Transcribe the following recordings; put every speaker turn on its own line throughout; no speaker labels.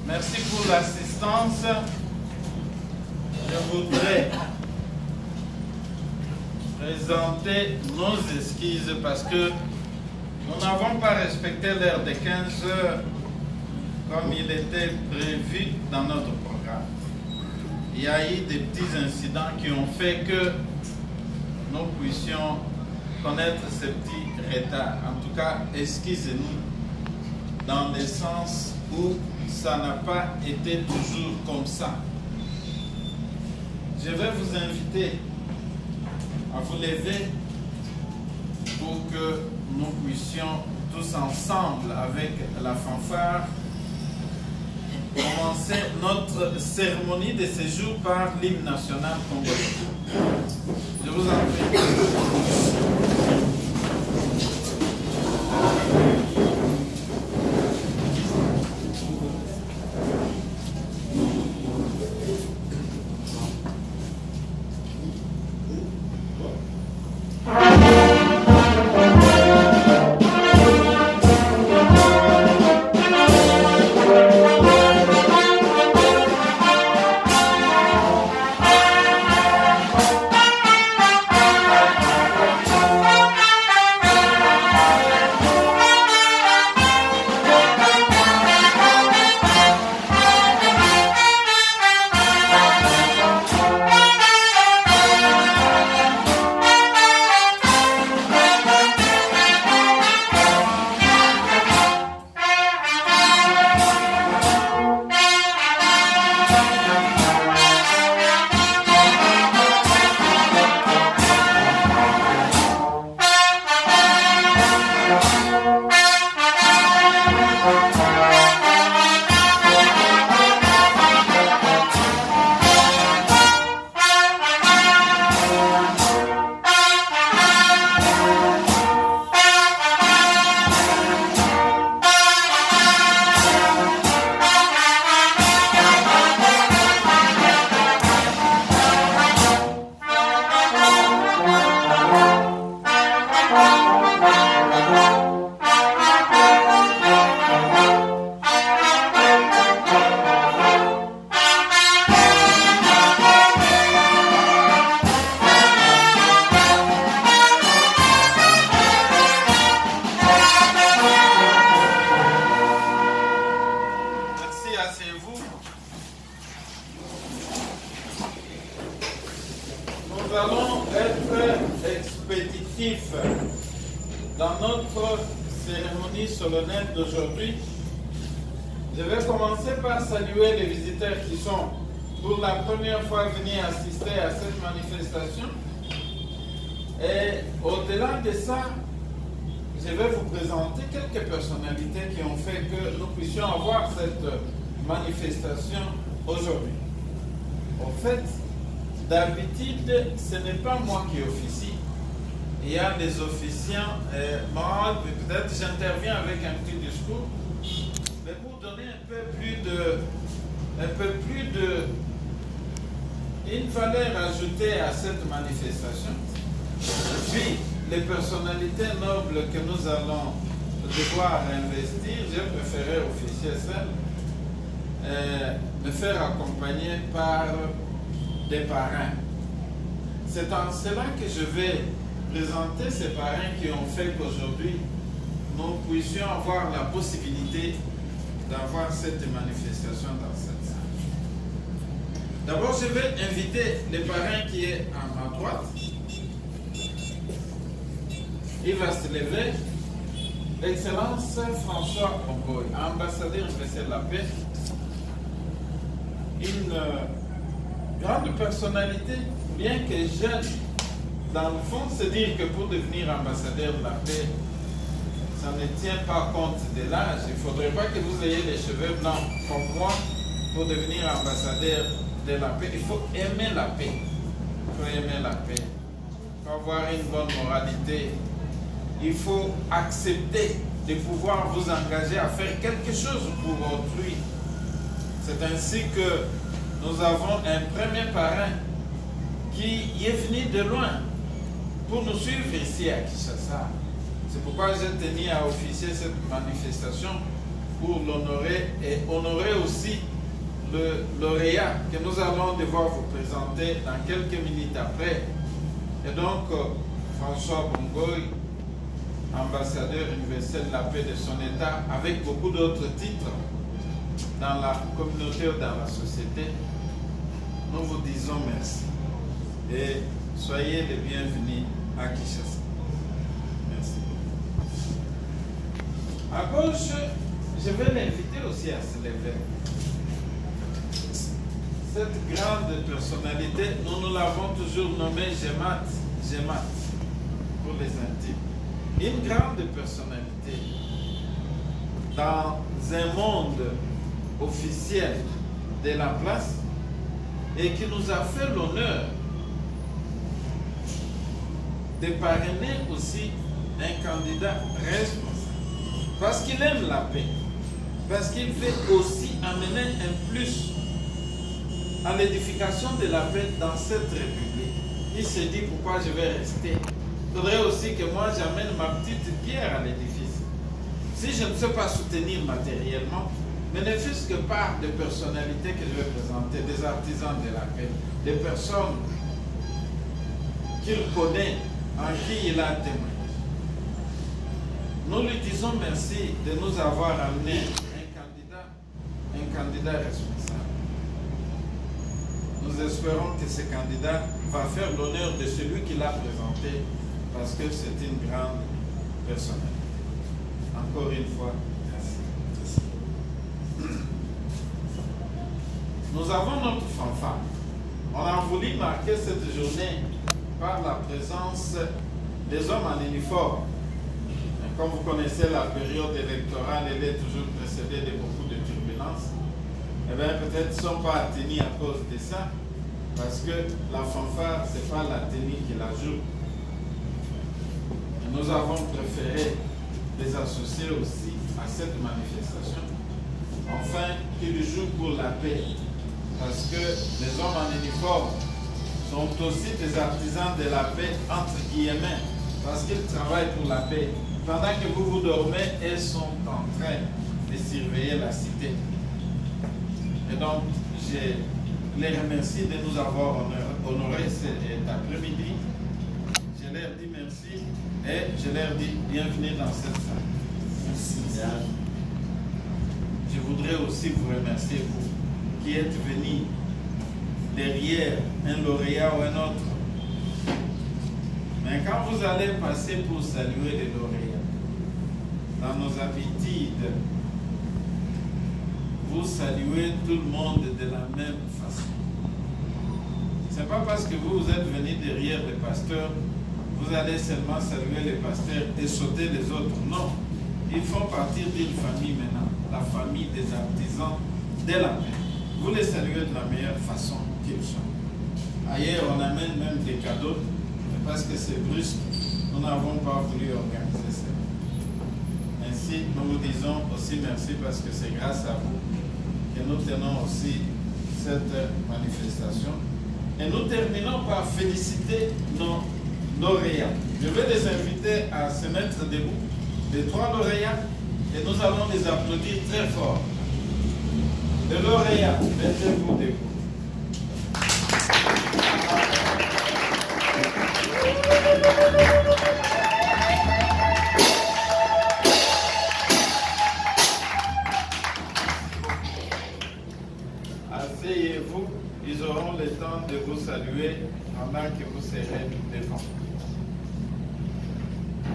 Merci pour l'assistance. Je voudrais présenter nos esquisses parce que nous n'avons pas respecté l'heure de 15 heures comme il était prévu dans notre programme. Il y a eu des petits incidents qui ont fait que nous puissions connaître ces petits retards. En tout cas, excusez-nous dans le sens où ça n'a pas été toujours comme ça. Je vais vous inviter à vous lever pour que nous puissions tous ensemble avec la fanfare commencer notre cérémonie de séjour par l'hymne national congolais. Je vous en prie. Dans notre cérémonie solennelle d'aujourd'hui, je vais commencer par saluer les visiteurs qui sont pour la première fois venus assister à cette manifestation. Et au-delà de ça, je vais vous présenter quelques personnalités qui ont fait que nous puissions avoir cette manifestation aujourd'hui. En fait, d'habitude, ce n'est pas moi qui officie. Il y a des officiants, moi peut-être j'interviens avec un petit discours, mais pour donner une valeur ajoutée à cette manifestation. Puis les personnalités nobles que nous allons devoir investir, j'ai préféré officier seul, me faire accompagner par des parrains. C'est en cela que je vais présenter ces parrains qui ont fait qu'aujourd'hui nous puissions avoir la possibilité d'avoir cette manifestation dans cette salle. D'abord, je vais inviter le parrain qui est à ma droite. Il va se lever. Excellence François Ongoy, ambassadeur universel de la paix, une grande personnalité, bien que jeune. Dans le fond, c'est dire que pour devenir ambassadeur de la paix, ça ne tient pas compte de l'âge. Il ne faudrait pas que vous ayez les cheveux blancs comme moi pour devenir ambassadeur de la paix. Il faut aimer la paix. Il faut aimer la paix. Il faut avoir une bonne moralité. Il faut accepter de pouvoir vous engager à faire quelque chose pour autrui. C'est ainsi que nous avons un premier parrain qui est venu de loin pour nous suivre ici à Kinshasa. C'est pourquoi j'ai tenu à officier cette manifestation pour l'honorer et honorer aussi le lauréat que nous allons devoir vous présenter dans quelques minutes après. Et donc, François Bongoy, ambassadeur universel de la paix de son État, avec beaucoup d'autres titres dans la communauté ou dans la société, nous vous disons merci. Et soyez les bienvenus à Kinshasa. Merci. À gauche, je vais l'inviter aussi à se lever. Cette grande personnalité, nous l'avons toujours nommée Gemat, pour les intimes. Une grande personnalité dans un monde officiel de la place et qui nous a fait l'honneur de parrainer aussi un candidat responsable. Parce qu'il aime la paix. Parce qu'il veut aussi amener un plus à l'édification de la paix dans cette République. Il se dit pourquoi je vais rester. Il faudrait aussi que moi j'amène ma petite pierre à l'édifice. Si je ne sais pas soutenir matériellement, mais ne fût-ce que par des personnalités que je vais présenter, des artisans de la paix, des personnes qu'il connaît, en qui il a témoigné. Nous lui disons merci de nous avoir amené un candidat responsable. Nous espérons que ce candidat va faire l'honneur de celui qui l'a présenté parce que c'est une grande personnalité. Encore une fois, merci. Nous avons notre fanfare. On a voulu marquer cette journée par la présence des hommes en uniforme. Et comme vous connaissez la période électorale, elle est toujours précédée de beaucoup de turbulences. Eh bien, peut-être qu'ils ne sont pas attenus à cause de ça, parce que la fanfare, ce n'est pas la tenue qui la joue. Et nous avons préféré les associer aussi à cette manifestation, afin qu'ils jouent pour la paix. Parce que les hommes en uniforme sont aussi des artisans de la paix, entre guillemets, parce qu'ils travaillent pour la paix. Pendant que vous dormez, ils sont en train de surveiller la cité. Et donc, je les remercie de nous avoir honoré cet après-midi. Je leur dis merci et je leur dis bienvenue dans cette salle. Merci. Je voudrais aussi vous remercier, vous, qui êtes venus derrière un lauréat ou un autre. Mais quand vous allez passer pour saluer les lauréats, dans nos habitudes, vous saluez tout le monde de la même façon. Ce n'est pas parce que vous êtes venus derrière les pasteurs, vous allez seulement saluer les pasteurs et sauter les autres. Non, ils font partie d'une famille maintenant, la famille des artisans de la paix. Vous les saluez de la meilleure façon qu'ils sont. Ailleurs, on amène même des cadeaux, mais parce que c'est brusque, nous n'avons pas voulu organiser ça. Ainsi, nous vous disons aussi merci parce que c'est grâce à vous que nous tenons aussi cette manifestation. Et nous terminons par féliciter nos lauréats. Je vais les inviter à se mettre debout, les 3 lauréats, et nous allons les applaudir très fort. Les lauréats, mettez-vous debout. Asseyez-vous, ils auront le temps de vous saluer pendant que vous serez devant.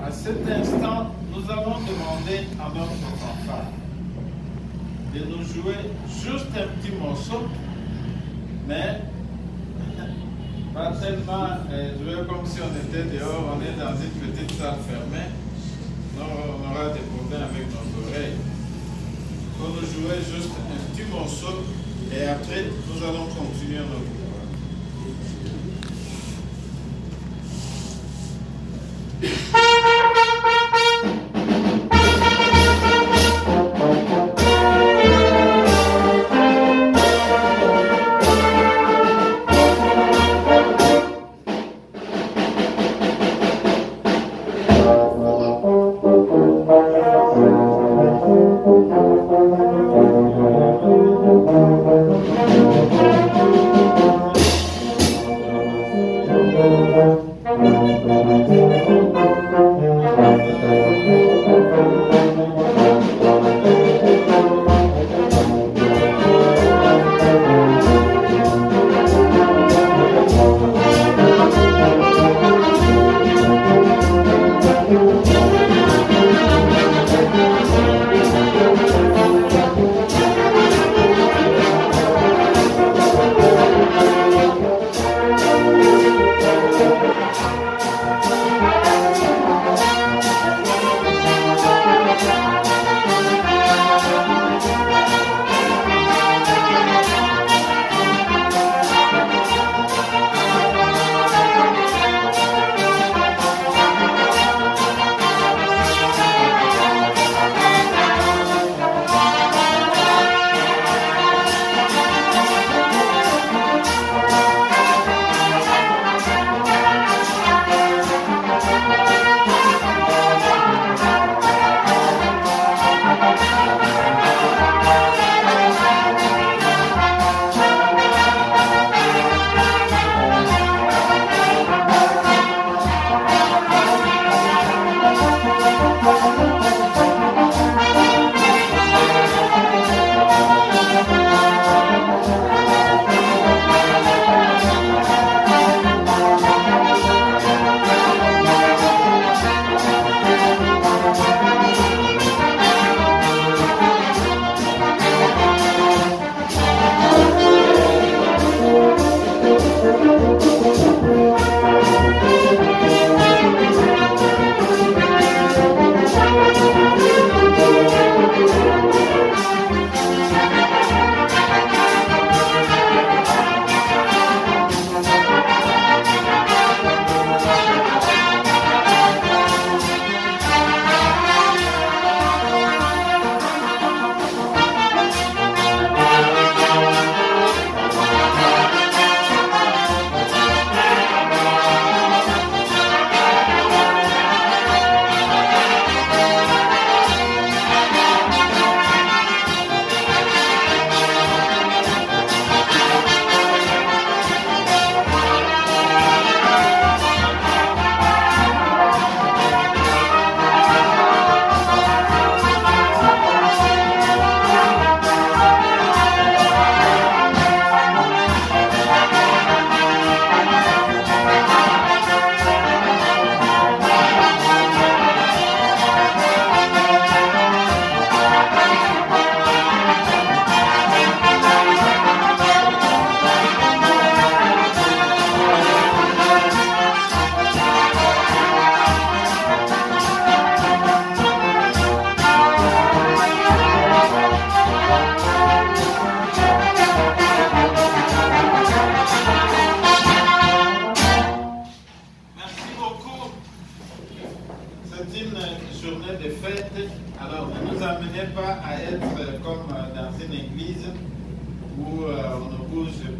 À cet instant, nous allons demander à notre fanfare de nous jouer juste un petit morceau, mais pas tellement jouer comme si on était dehors, on est dans une petite salle fermée, donc on aura des problèmes avec nos oreilles. Il faut nous jouer juste un petit morceau et après nous allons continuer notre travail.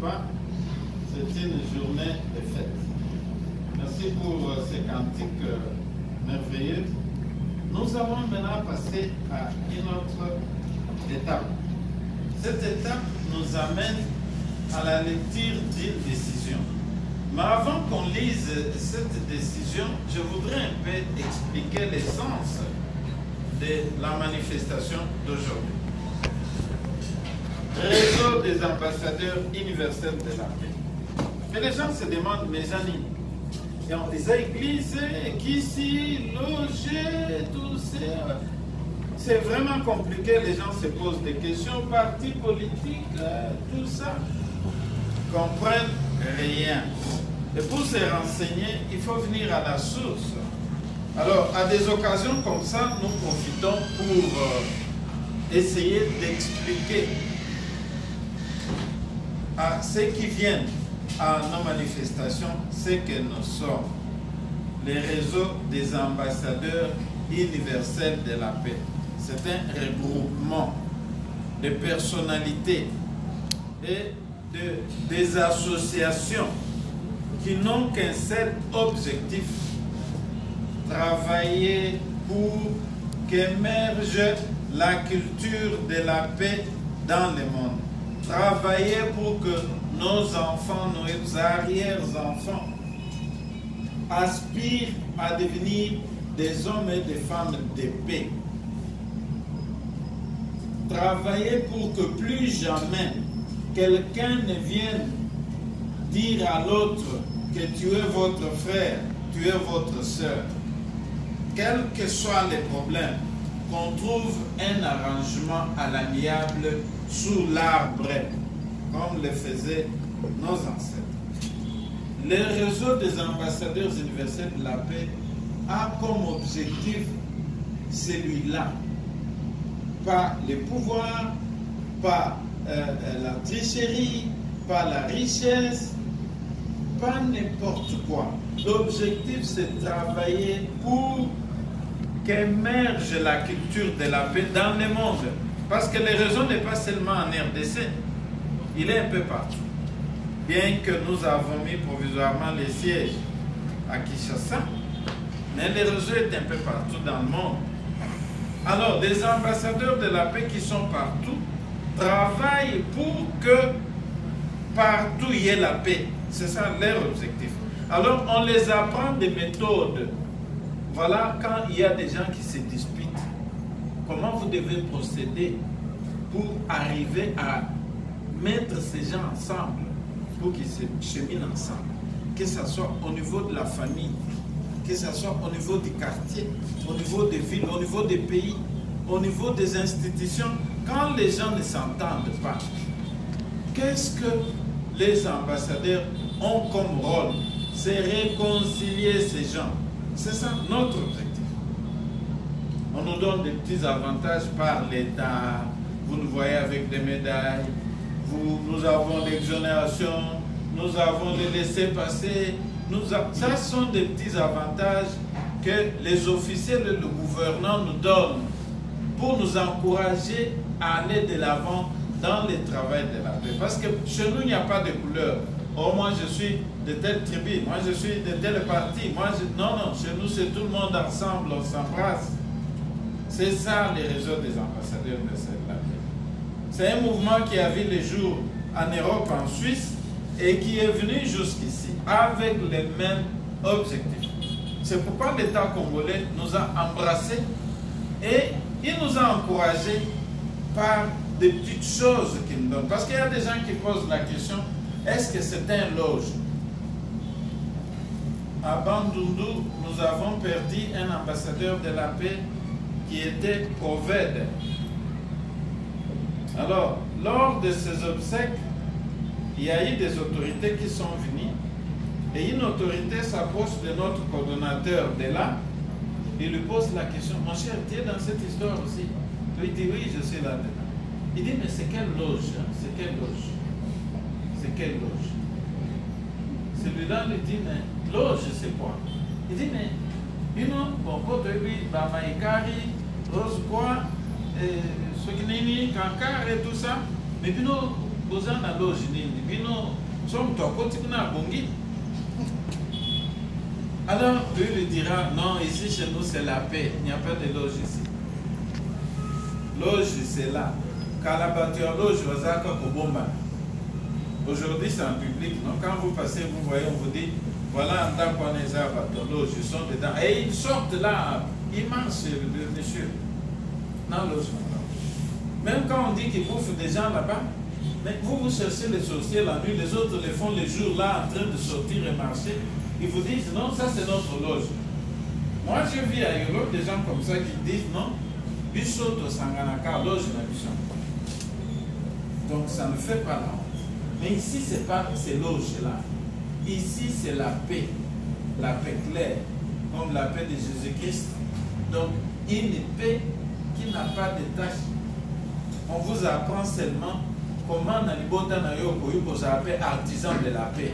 pas, c'est une journée de fête. Merci pour ces cantiques merveilleux. Nous allons maintenant passer à une autre étape. Cette étape nous amène à la lecture d'une décision. Mais avant qu'on lise cette décision, je voudrais un peu expliquer l'essence de la manifestation d'aujourd'hui. Réseau des ambassadeurs universels de la paix. Mais les gens se demandent, mes amis, les églises qui s'y logent, tout ça. C'est vraiment compliqué, les gens se posent des questions, partis politiques, tout ça. Ils comprennent rien. Et pour se renseigner, il faut venir à la source. Alors, à des occasions comme ça, nous profitons pour essayer d'expliquer à ceux qui viennent à nos manifestations ce que nous sommes. Les réseaux des ambassadeurs universels de la paix. C'est un regroupement de personnalités et des associations qui n'ont qu'un seul objectif: travailler pour qu'émerge la culture de la paix dans le monde. Travailler pour que nos enfants, nos arrière-enfants aspirent à devenir des hommes et des femmes de paix. Travailler pour que plus jamais quelqu'un ne vienne dire à l'autre que tu es votre frère, tu es votre sœur. Quels que soient les problèmes, qu'on trouve un arrangement à l'amiable sous l'arbre, comme le faisaient nos ancêtres. Le réseau des ambassadeurs universels de la paix a comme objectif celui-là. Pas le pouvoir, pas la tricherie, pas la richesse, pas n'importe quoi. L'objectif, c'est de travailler pour qu'émerge la culture de la paix dans le monde. Parce que le réseau n'est pas seulement en RDC, il est un peu partout. Bien que nous avons mis provisoirement les sièges à Kinshasa, mais le réseau est un peu partout dans le monde. Alors, des ambassadeurs de la paix qui sont partout travaillent pour que partout il y ait la paix. C'est ça leur objectif. Alors, on les apprend des méthodes. Voilà, quand il y a des gens qui se disputent, comment vous devez procéder pour arriver à mettre ces gens ensemble, pour qu'ils se cheminent ensemble, que ce soit au niveau de la famille, que ce soit au niveau du quartier, au niveau des villes, au niveau des pays, au niveau des institutions. Quand les gens ne s'entendent pas, qu'est-ce que les ambassadeurs ont comme rôle? C'est réconcilier ces gens. C'est ça notre objectif. On nous donne des petits avantages par l'État. Vous nous voyez avec des médailles. Nous avons l'exonération. Nous avons les laissés-passer. Ça sont des petits avantages que les officiels et le gouvernement nous donnent pour nous encourager à aller de l'avant dans le travail de la paix. Parce que chez nous, il n'y a pas de couleur. Oh, moi je suis de telle tribu, moi je suis de tel parti. Non, chez nous c'est tout le monde ensemble, on s'embrasse. C'est ça les réseaux des ambassadeurs de la paix. C'est un mouvement qui a vu le jour en Europe, en Suisse, et qui est venu jusqu'ici avec les mêmes objectifs. C'est pourquoi l'État congolais nous a embrassés et il nous a encouragés par des petites choses qu'il nous donne. Parce qu'il y a des gens qui posent la question, est-ce que c'est un loge? À Bandundu, nous avons perdu un ambassadeur de la paix qui était Oved. Alors, lors de ces obsèques, il y a eu des autorités qui sont venues et une autorité s'approche de notre coordonnateur de là. Il lui pose la question, mon cher, tu es dans cette histoire aussi? Lui dit, oui, je suis là-dedans. Il dit, mais c'est quelle loge? C'est quelle loge? C'est quelle loge? Celui-là lui dit, mais loge, c'est quoi? Il dit, mais, bon, quand lui, Maïkari, Rose quoi, Sokinini, Kankar et tout ça, mais Bozan na loge nini, bino, sommes toi, continue bongi. Alors, lui lui dira, non, ici chez nous c'est la paix, il n'y a pas de loge ici. Loge, c'est là. Quand la voiture loge, vous avez Kobomba. Aujourd'hui, c'est en public. Donc, quand vous passez, vous voyez, on vous dit, voilà un temps qu'on est à la loge, ils sont dedans. Et ils sortent là, ils marchent, le monsieur. Dans loge. Même quand on dit qu'ils bouffent des gens là-bas, mais vous cherchez les sorciers la nuit, les autres les font les jours là, en train de sortir et marcher. Ils vous disent, non, ça c'est notre loge. Moi, je vis à Europe des gens comme ça qui disent, non, Bissoto Sanganaka, loge na Bisson. Donc, ça ne fait pas la honte. Mais ici, c'est pas ces loges-là. Ici, c'est la paix claire, comme la paix de Jésus-Christ. Donc, une paix qui n'a pas de tâches. On vous apprend seulement comment dans les botas vous appelez artisan de la paix.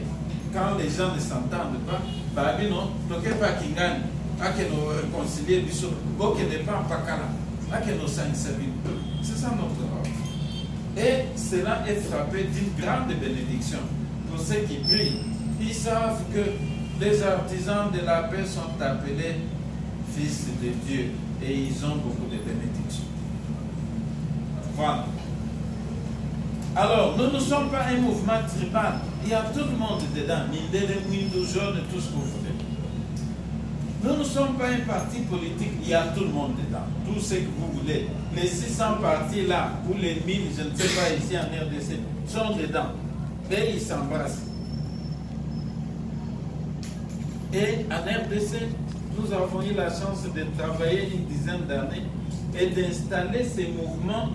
Quand les gens ne s'entendent pas, bah non, toquez pas qui gagne, à que nous réconcilier du sol, bon que n'est pas en pacala, à que nous s'inservent. C'est ça notre rôle. Et cela est frappé d'une grande bénédiction pour ceux qui prient. Ils savent que les artisans de la paix sont appelés fils de Dieu et ils ont beaucoup de bénédictions. Voilà. Alors, nous ne sommes pas un mouvement tribal. Il y a tout le monde dedans. Mindele, Mwindou, Jaune, tout ce que vous voulez. Nous ne sommes pas un parti politique. Il y a tout le monde dedans. Tout ce que vous voulez. Les 600 partis là, ou les 1000, je ne sais pas, ici en RDC, sont dedans. Et ils s'embrassent. Et en RDC, nous avons eu la chance de travailler une dizaine d'années et d'installer ces mouvements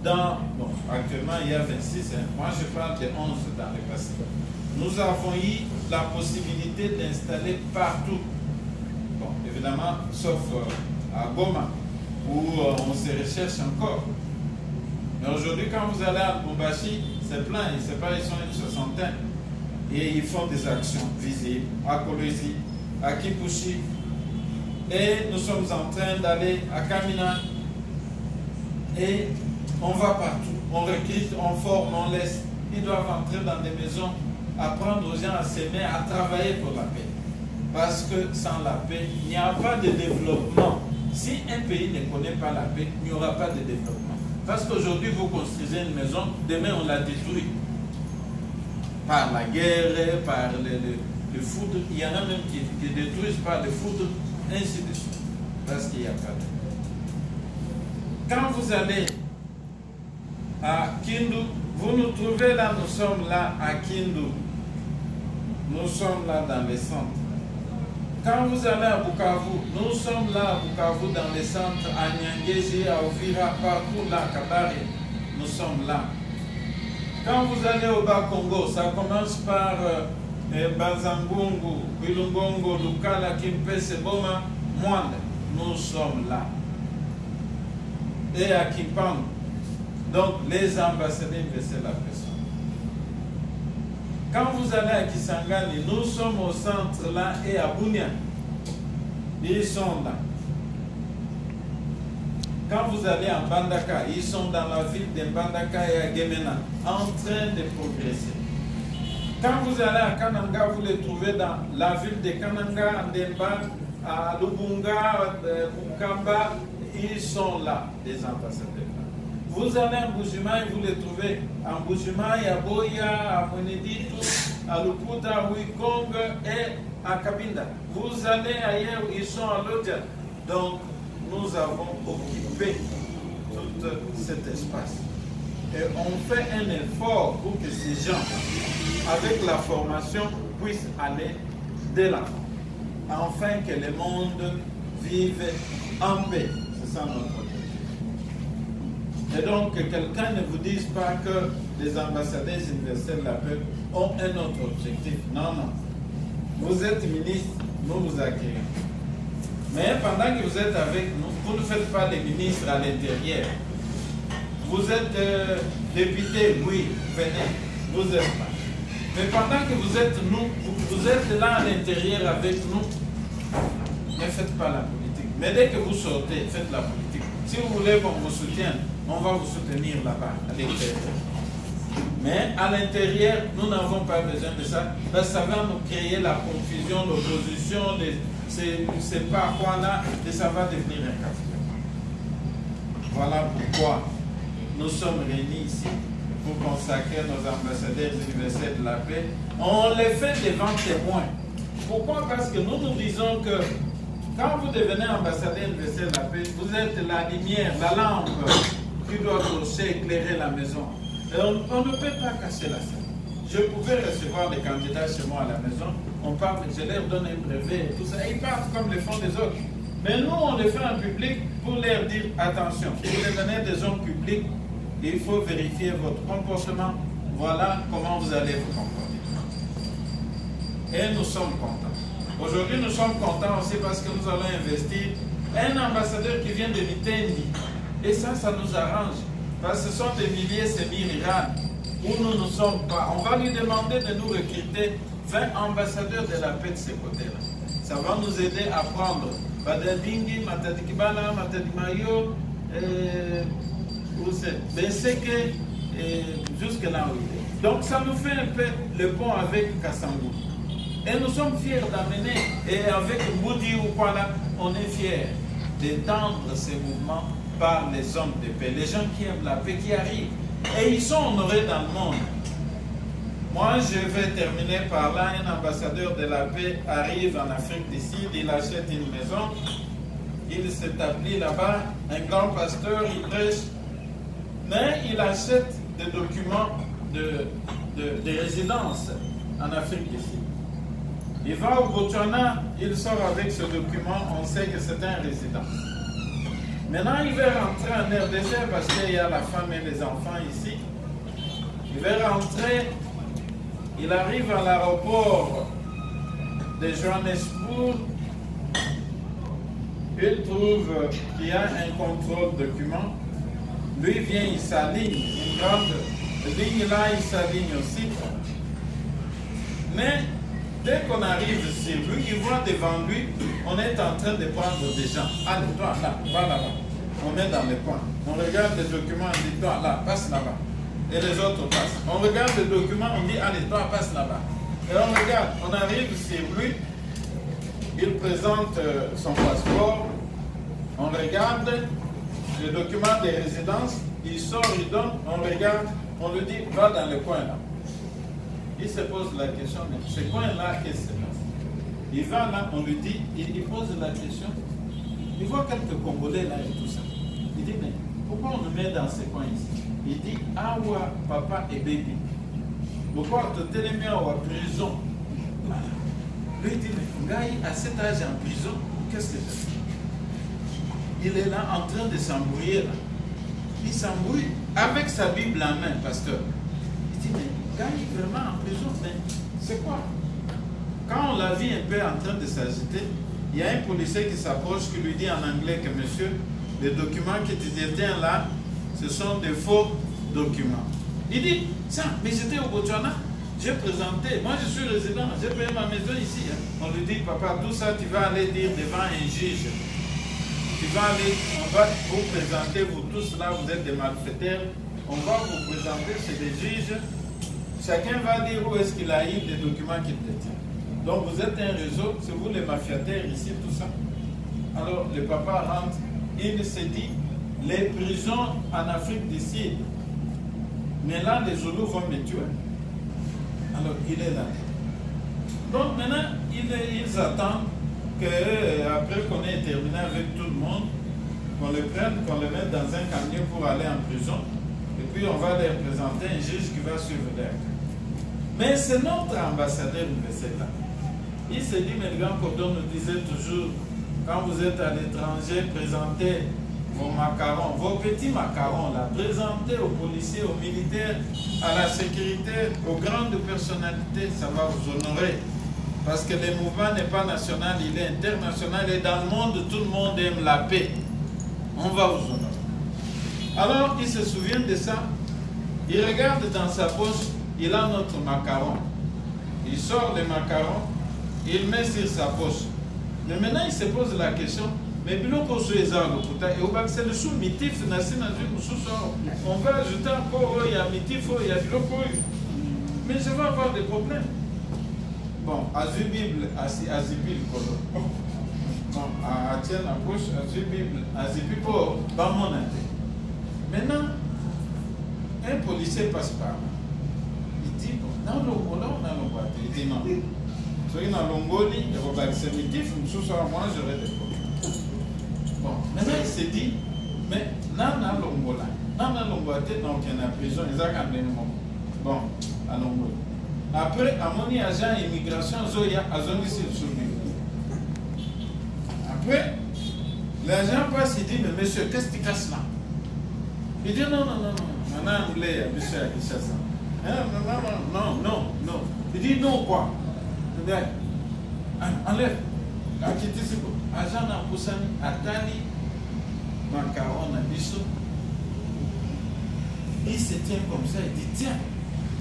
dans... Bon, actuellement, il y a 26, hein. Moi je parle de 11 dans le passé. Nous avons eu la possibilité d'installer partout. Bon, évidemment, sauf à Goma, où on se recherche encore. Mais aujourd'hui, quand vous allez à Lubumbashi, c'est plein, ils sont une soixantaine. Et ils font des actions visibles à Kolwezi, à Kipushi. Et nous sommes en train d'aller à Kamina. Et on va partout. On recrute, on forme, on laisse. Ils doivent entrer dans des maisons, apprendre aux gens à s'aimer, à travailler pour la paix. Parce que sans la paix, il n'y a pas de développement. Si un pays ne connaît pas la paix, il n'y aura pas de développement. Parce qu'aujourd'hui, vous construisez une maison, demain on la détruit. Par la guerre, par le foudre. Il y en a même qui détruisent par le foudre, ainsi de suite. Parce qu'il n'y a pas de... Quand vous allez à Kindu, vous nous trouvez là, nous sommes là à Kindu. Nous sommes là dans les centres. Quand vous allez à Bukavu, nous sommes là à Bukavu dans les centres, à Nyangezi, à Ouvira, partout là, à Kabare, nous sommes là. Quand vous allez au Bas-Congo, ça commence par Bazangungu, Bilungongo, Lukala, Kimpese, Boma, Mwanda, nous sommes là. Et à Kimpang, donc les ambassadeurs baissent la pression. Quand vous allez à Kisangani, nous sommes au centre là et à Bunia, ils sont là. Quand vous allez en Bandaka, ils sont dans la ville de Bandaka et à Gemena, en train de progresser. Quand vous allez à Kananga, vous les trouvez dans la ville de Kananga, à Ndemba, à Lubunga, à Bukamba, ils sont là, les ambassadeurs. Vous allez à Mbujimaï, vous les trouvez à Mbujimaï, à Boya, à Mweneditu, à Luputa, à Wikong et à Kabinda. Vous allez ailleurs, ils sont à Lodja. Donc, nous avons occupé tout cet espace. Et on fait un effort pour que ces gens, avec la formation, puissent aller de l'avant. Afin que le monde vive en paix. C'est ça notre objectif. Et donc, que quelqu'un ne vous dise pas que les ambassadeurs universels de la paix ont un autre objectif. Non, non. Vous êtes ministre, nous vous accueillons. Mais pendant que vous êtes avec nous, vous ne faites pas des ministres à l'intérieur. Vous êtes député, oui, venez, vous êtes là. Mais pendant que vous êtes nous, vous êtes là à l'intérieur avec nous, ne faites pas la politique. Mais dès que vous sortez, faites la politique. Si vous voulez qu'on vous soutienne, on va vous soutenir là-bas, à l'intérieur. Mais à l'intérieur, nous n'avons pas besoin de ça. Parce que ça va nous créer la confusion, l'opposition, c'est pas quoi là, et ça va devenir un café. Voilà pourquoi nous sommes réunis ici pour consacrer nos ambassadeurs universels de la paix. On les fait devant témoins. Pourquoi? Parce que nous disons que quand vous devenez ambassadeur universel de la paix, vous êtes la lumière, la lampe qui doit aussi éclairer la maison. Et on ne peut pas casser la scène. Je pouvais recevoir des candidats chez moi à la maison, on parle, je leur donne un brevet et tout ça, et ils partent comme les font les autres. Mais nous, on le fait en public pour leur dire attention, vous devenez des hommes publics, il faut vérifier votre comportement, voilà comment vous allez vous comporter. Et nous sommes contents. Aujourd'hui, nous sommes contents aussi parce que nous allons investir un ambassadeur qui vient de Mitendi. Et ça nous arrange. Parce que ce sont des milliers semi-rurales où nous ne sommes pas. On va lui demander de nous recruter 20 ambassadeurs de la paix de ces côtés-là. Ça va nous aider à prendre Badadingi, Matadikibala, Matadimayo, Benseke, jusque là où il est. Donc ça nous fait un peu le pont avec Kassangou. Et nous sommes fiers d'amener, et avec Boudi ou quoi là, on est fiers d'étendre ces mouvements par les hommes de paix, les gens qui aiment la paix, qui arrivent. Et ils sont honorés dans le monde. Moi, je vais terminer par là. Un ambassadeur de la paix arrive en Afrique du Sud, il achète une maison, il s'établit là-bas, un grand pasteur, il prêche, mais il achète des documents de résidence en Afrique du Sud. Il va au Botswana, il sort avec ce document, on sait que c'est un résident. Maintenant, il va rentrer en RDC parce qu'il y a la femme et les enfants ici. Il va rentrer, il arrive à l'aéroport de Johannesburg, il trouve qu'il y a un contrôle document. Lui vient, il s'aligne, une grande ligne là, il s'aligne aussi. Mais dès qu'on arrive sur lui, il voit devant lui, on est en train de prendre des gens. Allez, toi, là, va là-bas. On met dans les coins. On regarde les documents, on dit, toi, là, passe là-bas. Et les autres passent. On regarde les documents, on dit, allez, toi, passe là-bas. Et on regarde, on arrive sur lui, il présente son passeport, on regarde les documents de résidence, il sort, il donne, on regarde, on lui dit, va dans le coin là. Il se pose la question, mais ce coin-là, qu'est-ce qui se passe? Il va là, on lui dit, il pose la question, il voit quelques Congolais là et tout ça. Il dit, mais pourquoi on nous met dans ces coins ici? Il dit, ah ouais, papa et baby. Pourquoi on te mis en prison? Lui il dit, mais gars, à cet âge en prison, qu'est-ce que c'est? Il est là en train de s'embrouiller là. Il s'embrouille avec sa Bible en main, pasteur. Il dit, mais gars, il est vraiment en prison, mais c'est quoi? Quand on l'a vu un peu en train de s'agiter, il y a un policier qui s'approche, qui lui dit en anglais que monsieur, les documents que tu détiens là, ce sont des faux documents. Il dit, tiens, mais j'étais au Botswana, j'ai présenté, moi je suis résident, j'ai payé ma maison ici. Hein. On lui dit, papa, tout ça, tu vas aller dire devant un juge. Tu vas aller, on va vous présenter, vous tous là, vous êtes des malfaiteurs, on va vous présenter, c'est des juges. Chacun va dire où est-ce qu'il a eu les documents qu'il détient. Donc vous êtes un réseau, c'est vous les mafiataires ici, tout ça. Alors le papa rentre, il se dit, les prisons en Afrique du Sud, mais là les Zoulous vont me tuer. Alors il est là. Donc maintenant, ils attendent qu'après qu'on ait terminé avec tout le monde, qu'on le prenne, qu'on le mette dans un camion pour aller en prison, et puis on va leur présenter un juge qui va suivre leur cas. Mais c'est notre ambassadeur universel là. Il se dit, mais le grand Cordon nous disait toujours, quand vous êtes à l'étranger, présentez vos macarons, vos petits macarons là, présentez aux policiers, aux militaires, à la sécurité, aux grandes personnalités, ça va vous honorer. Parce que le mouvement n'est pas national, il est international et dans le monde, tout le monde aime la paix. On va vous honorer. Alors, il se souvient de ça, il regarde dans sa poche, il a notre macaron. Il sort les macarons, il met sur sa poche. Mais maintenant, il se pose la question, Mais biloko so eza lokuta et obakisa le sous mitif na sina nzu mususu. On va ajouter encore il y a mitif, il y a biloko. Mais je vais avoir des problèmes. Bon, azui Bible, azui Bible kolo. Bon, à tiens la bouche, azui Bible, azui pour ba mon ante. Maintenant, un policier passe par là. Il dit bon, dans le là on a le boîte. Il dit non. Soyez dans l'ongoli, il va bakisa mitif, mususu moi j'aurai des problèmes. Bon, maintenant il s'est dit, mais nana longola, donc il y a en prison, ils ont quand même bon, à Longola. Après, à mon agent immigration, Zoya, à Zongi sur après, l'agent passe, il dit, mais monsieur, qu'est-ce qui casse là? Il dit, non, maintenant, monsieur a dit ça. Non. Il dit, non, quoi? Il dit, enlève. Agent n'a poussé à Tali, Macaron à Bissot. Il se tient comme ça, il dit tiens,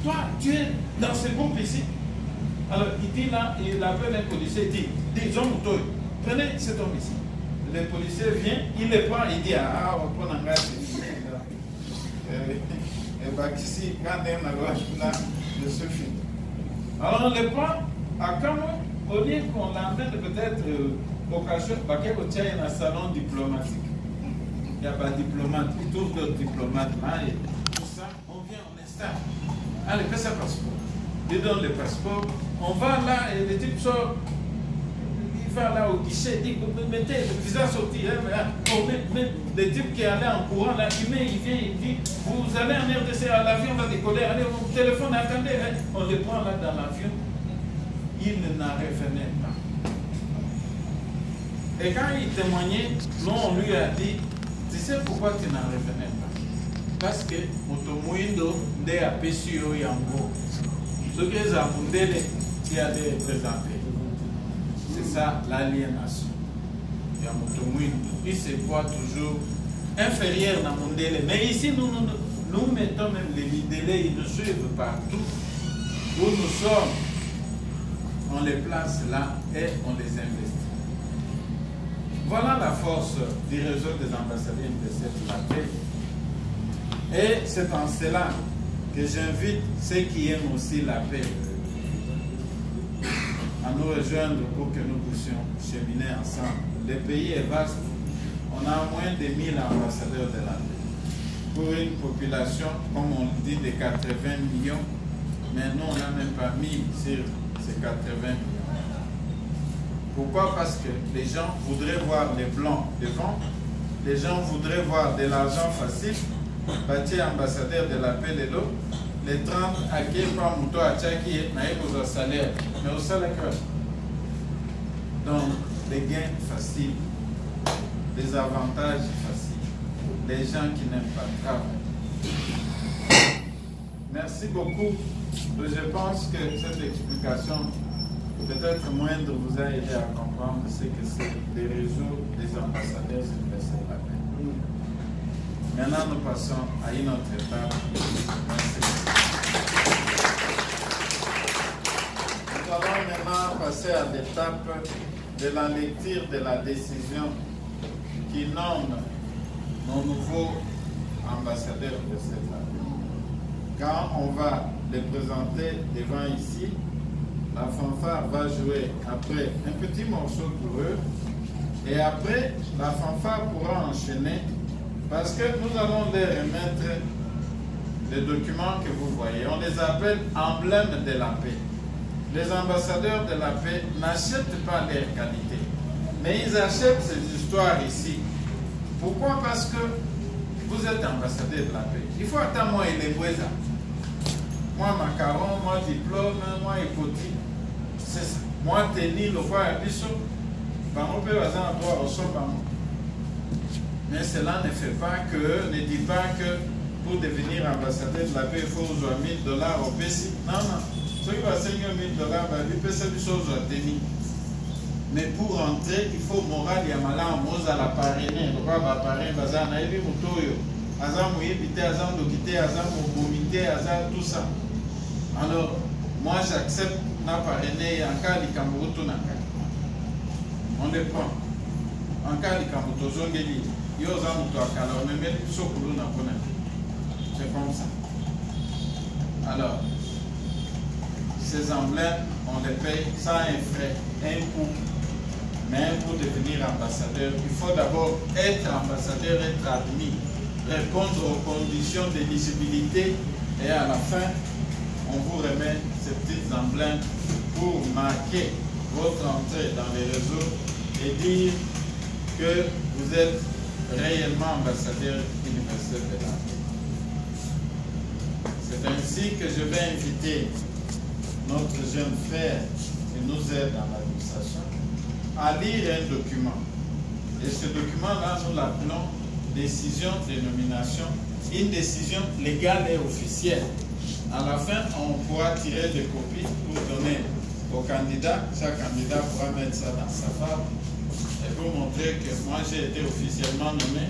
toi, tu es dans ce groupe ici. Alors il dit là, il appelle un policier, il dit Jean Moutoy, prenez cet homme ici. Le policier vient, il le prend, il dit ah, on prend un gars, et bah ici, quand on a le là, je suis fini. Alors on le prend à Camo. Au lieu qu'on l'emmène peut-être au cachot, il y a un salon diplomatique. Il n'y a pas de diplomate, il trouve d'autres diplomates là et tout ça. On vient, on installe. Allez, fais ça passeport. Il donne le passeport. On va là et le type sort. Il va là au guichet, il dit mettez le visa sorti. Le type qui est allé en courant là, il vient, il dit vous allez en RDC à l'avion, va décoller. Allez, on téléphone, attendez. On le prend là dans l'avion. Il n'en revenait pas. Et quand il témoignait, nous on lui a dit, tu sais pourquoi tu n'en revenais pas? Parce que Motomuindo de Apesio Yango. Ce que les Amundele qui a été présenté. C'est ça l'aliénation. Il y a Motomuindo. Il se voit toujours inférieur à Mundele. Mais ici, nous mettons même les délais, ils nous suivent partout. Où nous sommes. On les place là et on les investit. Voilà la force du réseau des ambassadeurs universels de la paix. Et c'est en cela que j'invite ceux qui aiment aussi la paix à nous rejoindre pour que nous puissions cheminer ensemble. Le pays est vaste. On a moins de 1000 ambassadeurs de la paix. Pour une population, comme on le dit, de 80 millions, mais nous, on n'a même pas 1000 sur ces 80 millions. Pourquoi? Parce que les gens voudraient voir les blancs devant, les gens voudraient voir de l'argent facile, bâtir ambassadeur de la paix de l'eau, les 30 à qui par Mouto à Tchaki, naïf aux salaires, mais au salaire. Donc, les gains faciles, les avantages faciles, les gens qui n'aiment pas travailler. Merci beaucoup. Je pense que cette explication, peut-être moindre, vous a aidé à comprendre ce que c'est les réseaux des ambassadeurs universels de la paix. Maintenant, nous passons à une autre étape. Merci. Nous allons maintenant passer à l'étape de la lecture de la décision qui nomme nos nouveaux ambassadeurs de cette année. Quand on va les présenter devant ici, la fanfare va jouer après un petit morceau pour eux et après la fanfare pourra enchaîner parce que nous allons les remettre les documents que vous voyez. On les appelle emblèmes de la paix. Les ambassadeurs de la paix n'achètent pas leur qualité, mais ils achètent ces histoires ici. Pourquoi? Parce que vous êtes ambassadeur de la paix. Il faut attendre moi et les Bouéza. Moi, macaron, moi, diplôme, moi, écouti. C'est ça. Moi, tenir le roi à Bissot. Mais cela ne fait pas que, ne dit pas que pour devenir ambassadeur de la paix, il faut jouer $1000 au PC. Non. Ceux qui vont signer $1000, il peut se tenir. Mais pour rentrer, il faut moral et malin, à la parrainer. Le roi va parrainer, bazar, naïvi, moutoyo. Azam, mouillébité, azam, dokité, azam, moumité, azam, tout ça. Alors, moi j'accepte na parrainé en cas de Cameroun. On les prend. en cas de Kamutozongeli, c'est comme ça. Alors, ces emblèmes, on les paye sans un frais, un coût. Mais pour devenir ambassadeur, il faut d'abord être ambassadeur, être admis, répondre aux conditions d'éligibilité et à la fin, on vous remet ces petits emblèmes pour marquer votre entrée dans les réseaux et dire que vous êtes réellement ambassadeur universel de la paix. C'est ainsi que je vais inviter notre jeune frère qui nous aide dans l'administration à lire un document. Et ce document-là, nous l'appelons décision de nomination, une décision légale et officielle. À la fin, on pourra tirer des copies pour donner au candidat. Chaque candidat pourra mettre ça dans sa fable et pour montrer que moi j'ai été officiellement nommé.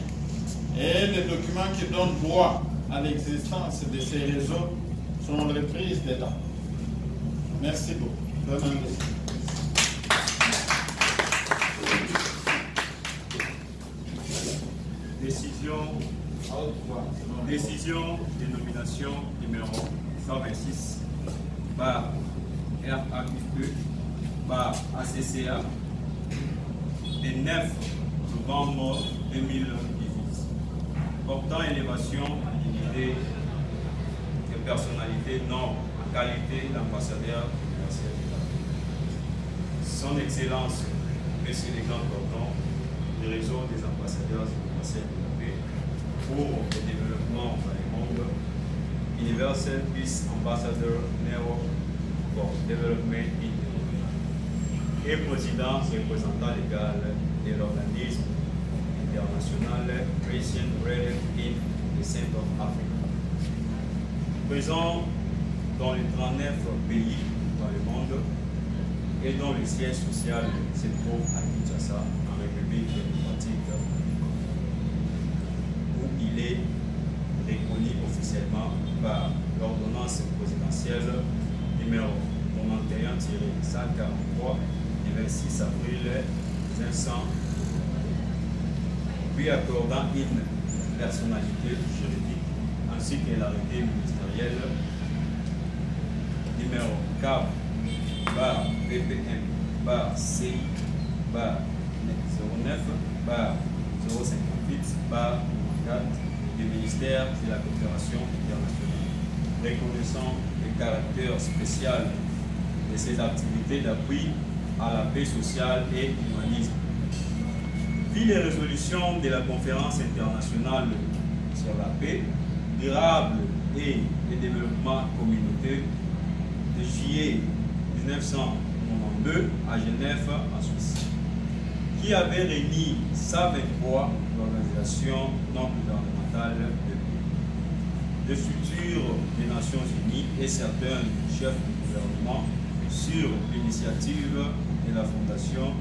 Et les documents qui donnent droit à l'existence de ces réseaux sont repris dedans. Merci beaucoup.
Décision de nomination numéro 126 par RAQE par ACCA le 9 novembre 2018 portant élévation à dignité de personnalité non en qualité d'ambassadeur universel. Son Excellence, M. Legrand Cordon, du réseau des ambassadeurs universels de la paix pour le développement dans le monde, Universal Peace Ambassador Network for Development in the World, et président représentant légal de l'organisme international Christian Brethren in the Centre of Africa. Présent dans les 39 pays dans le monde et dont le siège social se trouve à Kinshasa, en République démocratique, où il est reconnu officiellement par l'ordonnance présidentielle numéro 91-143 du 26 avril 1900, lui accordant une personnalité juridique ainsi que l'arrêté ministériel numéro 4 par PPM par CI par 09 par 058 par 4 du ministère de la coopération internationale, reconnaissant le caractère spécial de ses activités d'appui à la paix sociale et humanisme. Vu les résolutions de la conférence internationale sur la paix durable et le développement communautaire de juillet 1992 à Genève, en Suisse, qui avait réuni 123 organisations non gouvernementales de paix, de structures des Nations Unies et certains chefs de gouvernement sur l'initiative de la Fondation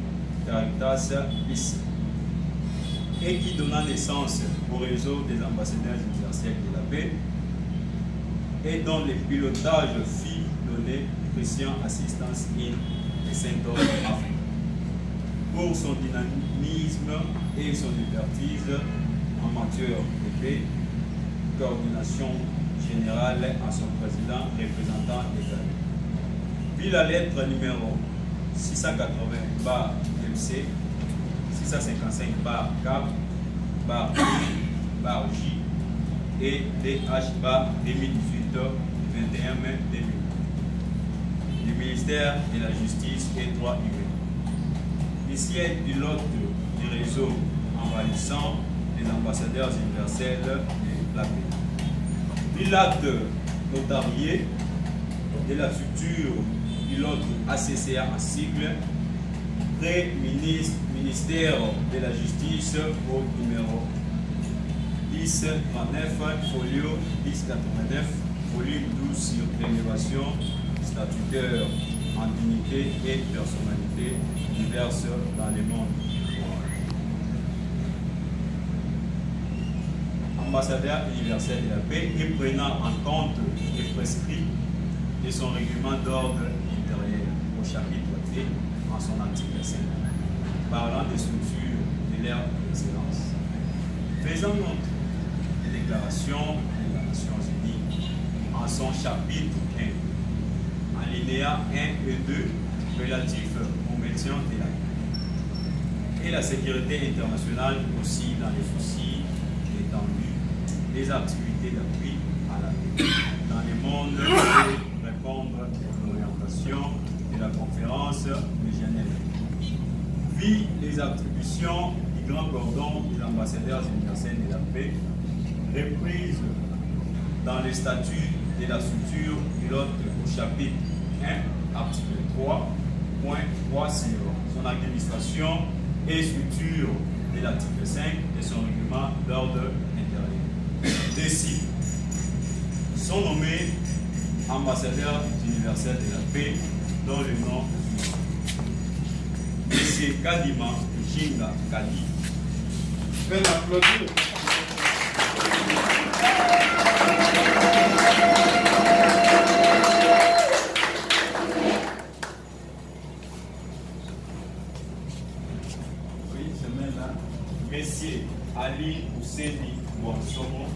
Caritas Peace, et qui donna naissance au réseau des ambassadeurs universels de la paix et dont le pilotage fut donné Christian Assistance in the Centre of Africa. Pour son dynamisme et son expertise en matière de paix, coordination générale à son président représentant légal. Puis la lettre numéro 680 par MC, 655 par CAP, par I, par J et DH par 2018, 21 mai 2000. Du ministère de la Justice et droits humains. Ici est pilote du réseau envahissant des ambassadeurs universels de la paix. Pilote notarié de la structure pilote ACCA en sigle, ministère de la Justice au numéro 1039, folio 1089, volume 12 sur l'élévation statutaire en dignité et personnalité diverses dans le monde. Ambassadeur universel de la paix et prenant en compte les prescrits de son règlement d'ordre intérieur au chapitre T en son article 5, parlant des structures de consulaire d'excellence. Faisant note des déclarations des Nations Unies en son chapitre 1, alinéa 1 et 2 relatifs au maintien de la paix et la sécurité internationale aussi dans les soucis étendus des activités d'appui à la paix dans le monde et répondre aux orientations de la conférence de Genève. Vu les attributions du grand cordon des ambassadeurs universels de la paix reprises dans les statuts de la structure pilote au chapitre 1, article 3.3 sur son administration et structure de l'article 5 de son règlement d'ordre intérieur. Des cibles sont nommés ambassadeurs universels de la paix dont le nom M. Kadima Jinga Kadi.
Je vais l'applaudir. Oui, je mets là.
Monsieur Ali Ouseni Bonsomo.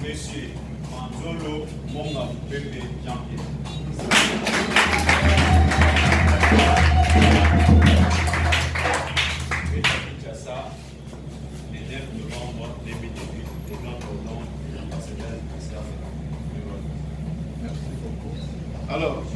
Monsieur Manzolo Monga Pepe Jean-Pierre. Kinshasa, le 9 novembre 2018, le grand cordon de l'ambassadeur du ministère de la.
Merci beaucoup. Alors,